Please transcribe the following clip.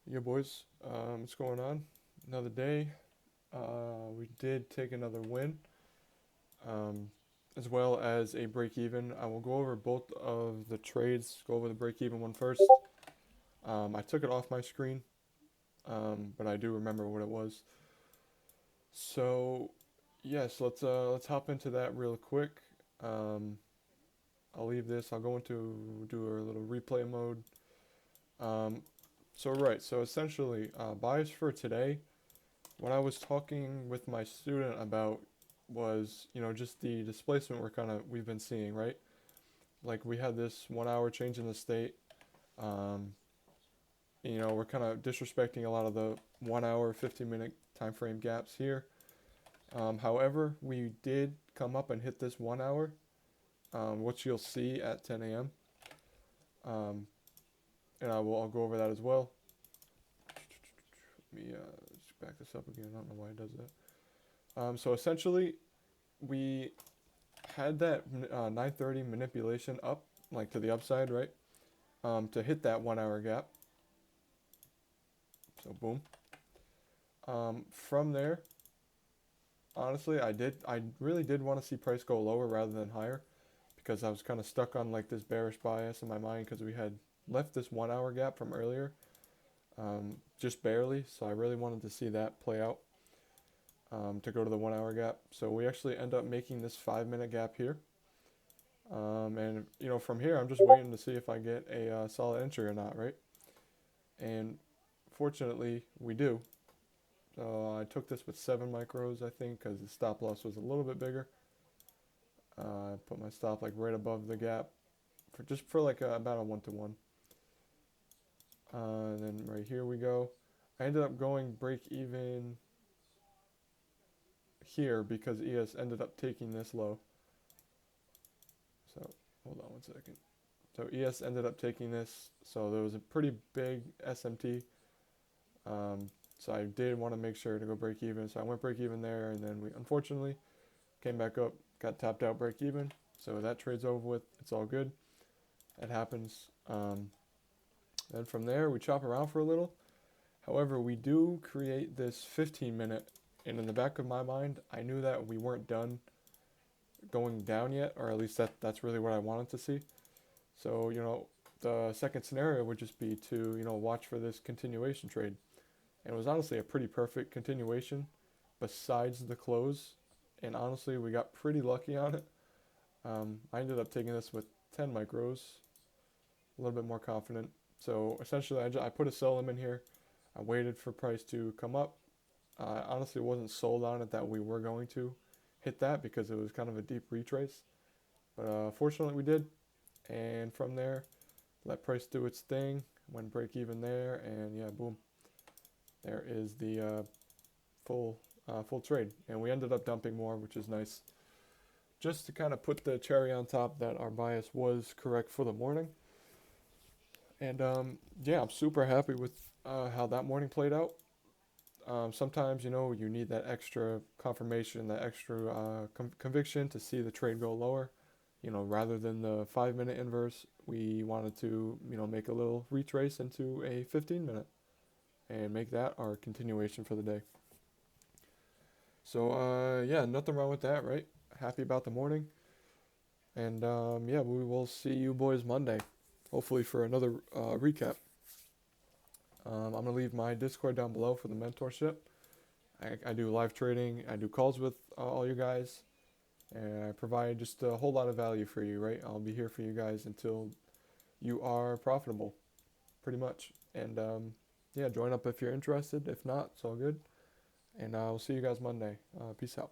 Yeah, boys, what's going on? Another day. We did take another win, um, as well as a break even. I will go over both of the trades. Go over the break even one first. I took it off my screen, but I do remember what it was. So, yes, let's hop into that real quick. Um, I'll leave this. I'll go into do a little replay mode. Um, so essentially, bias for today. What I was talking with my student about was, just the displacement we've been seeing, right? Like we had this 1 hour change in the state. Um, we're kind of disrespecting a lot of the 1 hour, 15-minute time frame gaps here. However, we did come up and hit this 1 hour, which you'll see at 10 a.m. Um, and I'll go over that as well. Let me just back this up again. I don't know why it does that. So essentially, we had that 930 manipulation up, like to the upside, right? To hit that 1 hour gap. So boom. From there, honestly, I really did want to see price go lower rather than higher because I was kind of stuck on like this bearish bias in my mind because we had left this 1 hour gap from earlier, just barely. So I really wanted to see that play out, to go to the 1 hour gap. So we actually end up making this 5 minute gap here. And from here, I'm just waiting to see if I get a solid entry or not, right? And fortunately, we do. So I took this with 7 micros, I think, because the stop loss was a little bit bigger. I put my stop like right above the gap for like about a 1-to-1. And then right here we go. I ended up going break even here because ES ended up taking this low. So hold on one second. So ES ended up taking this, so there was a pretty big SMT. So I did want to make sure to go break even. So I went break even there, and then we unfortunately came back up, got tapped out break even. So that trade's over with. It's all good. It happens. Then from there, we chop around for a little. However, we do create this 15 minute, and in the back of my mind, I knew that we weren't done going down yet, or at least that's really what I wanted to see. So, the second scenario would just be to, watch for this continuation trade. And it was honestly a pretty perfect continuation besides the close. And honestly, we got pretty lucky on it. I ended up taking this with 10 micros, a little bit more confident. So essentially, I put a sell limit here. I waited for price to come up. I honestly wasn't sold on it that we were going to hit that because it was kind of a deep retrace. But fortunately, we did. And from there, let price do its thing. Went break even there, and yeah, boom. There is the full trade, and we ended up dumping more, which is nice. Just to kind of put the cherry on top that our bias was correct for the morning. And yeah, I'm super happy with how that morning played out. Sometimes you need that extra confirmation, that extra conviction to see the trade go lower. Rather than the 5 minute inverse, we wanted to make a little retrace into a 15 minute and make that our continuation for the day. So yeah, nothing wrong with that, right? Happy about the morning. And yeah, we will see you boys Monday, hopefully for another recap. I'm going to leave my Discord down below for the mentorship. I do live trading. I do calls with all you guys. And I provide just a whole lot of value for you, right? I'll be here for you guys until you are profitable, pretty much. And yeah, join up if you're interested. If not, it's all good. And I'll see you guys Monday. Peace out.